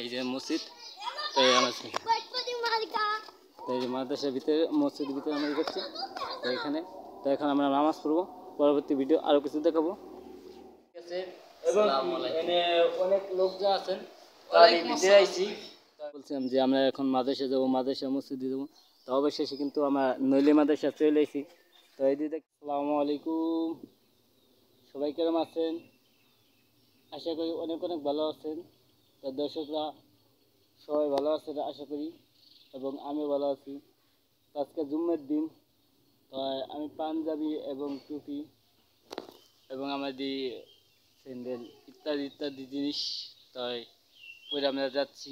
এই যে মসজিদ, তাই আমার মাদ্রাসার ভিতরে মসজিদের ভিতরে আমরা করছি। তো এখানে তো এখন আমরা নামাজ পড়বো, পরবর্তী ভিডিও আরও কিছু দেখাবো। ঠিক আছে, এবং এখানে অনেক লোকজন আছেন, আমি ভিতরে আইছি। বলছিলাম যে আমরা এখন মাদ্রাসা যাবো, মাদ্রাসা মসজিদে যাবো। তো অবশেষে কিন্তু আমরা নইলি মাদ্রাসা চলে এসেছি। তো এই দিদি আসসালামু আলাইকুম, সবাই কেমন আছেন? আশা করি অনেক অনেক ভালো আছেন। তো দর্শকরা সবাই ভালো আছেন আশা করি, এবং আমিও ভালো আছি। আজকে জুম্মের দিন, তো আমি পাঞ্জাবি এবং টুপি এবং আমাদের স্যান্ডেল ইত্যাদি ইত্যাদি জিনিস তাই পরে আমরা যাচ্ছি।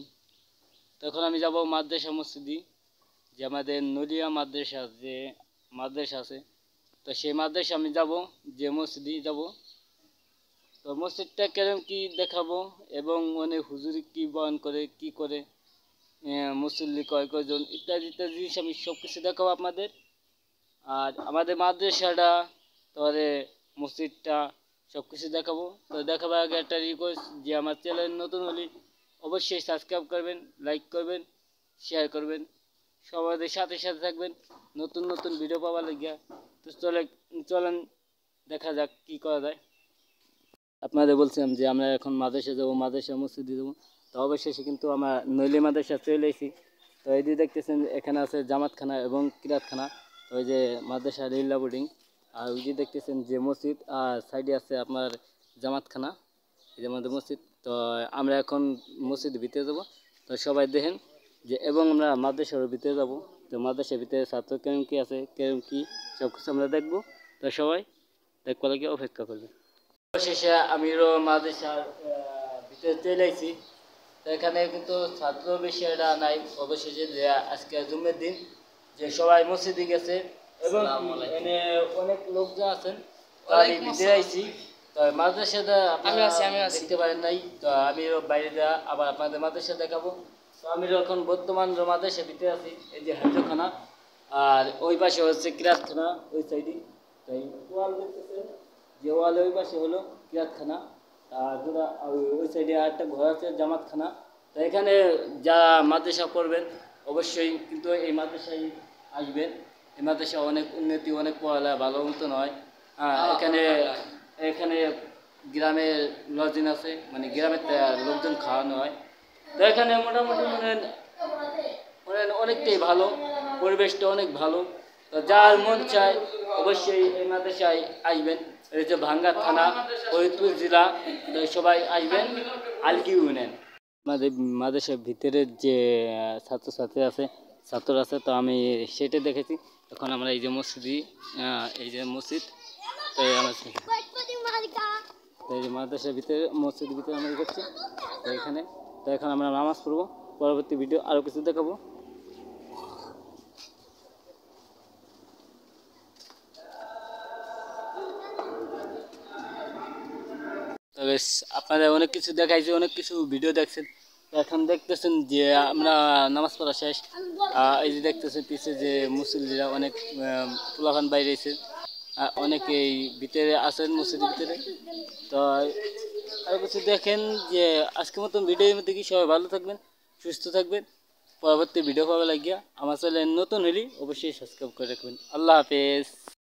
তখন আমি যাব মাদ্রাসা মসজিদে, যে আমাদের নদিয়া মাদ্রাসা যে মাদ্রাসা আছে, তো সেই মাদ্রাসা আমি যাব, যে মসজিদে যাব। তো মসজিদটা কেরম কি দেখাবো, এবং মানে হুজুরি কি বয়ান করে, কি করে, মুসল্লি কয়জন ইত্যাদি ইত্যাদি জিনিস আমি সব কিছু দেখাবো আপনাদের। আর আমাদের মাদ্রাসাটা, তারপরে মসজিদটা সব কিছু দেখাবো। তো দেখাবার আগে একটা রিকোয়েস্ট, যে আমার চ্যানেল নতুন হলে অবশ্যই সাবস্ক্রাইব করবেন, লাইক করবেন, শেয়ার করবেন, সবাই সাথে সাথে থাকবেন নতুন নতুন ভিডিও পাওয়ার লাগিয়া। তো চলেন দেখা যাক কি করা যায়। আপনাদের বলছিলাম যে আমরা এখন মাদ্রাসা যাবো, মাদ্রাসা মসজিদে যাবো। তো অবশেষে কিন্তু আমরা নইলি মাদ্রাসা চলে এসেছি। তো এই যে দেখতেছেন এখানে আছে জামাতখানা এবং কিরাতখানা, ওই যে মাদ্রাসা লিল্লা বোর্ডিং। আর ওই যে দেখতেছেন যে মসজিদ, আর সাইডে আছে আপনার জামাতখানা, এই যে আমাদের মসজিদ। তো আমরা এখন মসজিদের ভিতরে যাব। তো সবাই দেখেন যে, এবং আমরা মাদ্রাসার ভিতরে যাব। তো মাদ্রাসার ভিতরে ছাত্র কেমন কী আছে, কেমন কী সব কিছু আমরা দেখবো। তো সবাই দেখবার লাগে অপেক্ষা করবে। অবশেষে আমিও মাদ্রাসার ভিতরে চলে আসছি। তো এখানে কিন্তু ছাত্র বেশি এটা নাই। অবশেষে যে আজকে জুম্মের দিন, যে সবাই মসজিদে গেছে, এবং এখানে অনেক লোকজন আছেন, তো আমি ভিতরে আইছি। তো মাদ্রাসাটা আপনারা দেখতে পারেন নাই, তো আমিও বাইরে দেওয়া আবার আপনাদের মাদ্রাসা দেখাবো। তো আমি এখন বর্তমান মাদ্রাসার ভিতরে আছি, এই যে হাজখানা, আর ওই পাশে হচ্ছে কিরাতখানা ওই সাইডে। তাই ওয়াল দেখতেছেন, যে ওয়াল ওই পাশে হলো কিরাতখানা, আর ওই সাইডে আর একটা ঘর আছে জামাতখানা। তো এখানে যারা মাদ্রাসা পড়বেন অবশ্যই কিন্তু এই মাদ্রাসায় আসবেন। এই মাদ্রাসা অনেক উন্নতি, অনেক পড়ালেখা ভালো মতন হয়। এখানে এখানে গ্রামের লজিং আছে, মানে গ্রামের লোকজন খাওয়ানো হয়। তো এখানে মোটামুটি মানে অনেকটাই ভালো, পরিবেশটা অনেক ভালো। তো যার মন চায় অবশ্যই এই মাদ্রাসায় আসবেন। এটা হচ্ছে ভাঙ্গা থানা, ফরিদপুর জেলা। তো সবাই আসবেন, আলকি ইউনিয়ন। আমাদের মাদ্রাসার ভিতরে যে ছাত্রছাত্রী আছে, ছাত্র আছে, তো আমি সেটা দেখেছি। এখন আমরা এই যে মসজিদে, এই যে মসজিদ, তো এই যে মাদ্রাসার ভিতরে মসজিদের ভিতরে আমরা করছি। তো এখানে তো এখন আমরা নামাজ পড়বো, পরবর্তী ভিডিও আরও কিছু দেখাবো। তবে আপনারা অনেক কিছু দেখাইছে, অনেক কিছু ভিডিও দেখছেন। এখন দেখতেছেন যে আমরা নামাজ পড়া শেষ। এই যে দেখতেছেন পিছিয়ে যে মুসল্লিরা অনেক পোলাপান বাইরে এসে, অনেকেই ভিতরে আছেন মসজিদের ভিতরে। তো আরও কিছু দেখেন, যে আজকের মতন ভিডিওর মধ্যে কি সবাই ভালো থাকবেন, সুস্থ থাকবেন। পরবর্তী ভিডিও পাওয়া লাগিয়া আমার চ্যানেল নতুন হলে অবশ্যই সাবস্ক্রাইব করে রাখবেন। আল্লাহ হাফেজ।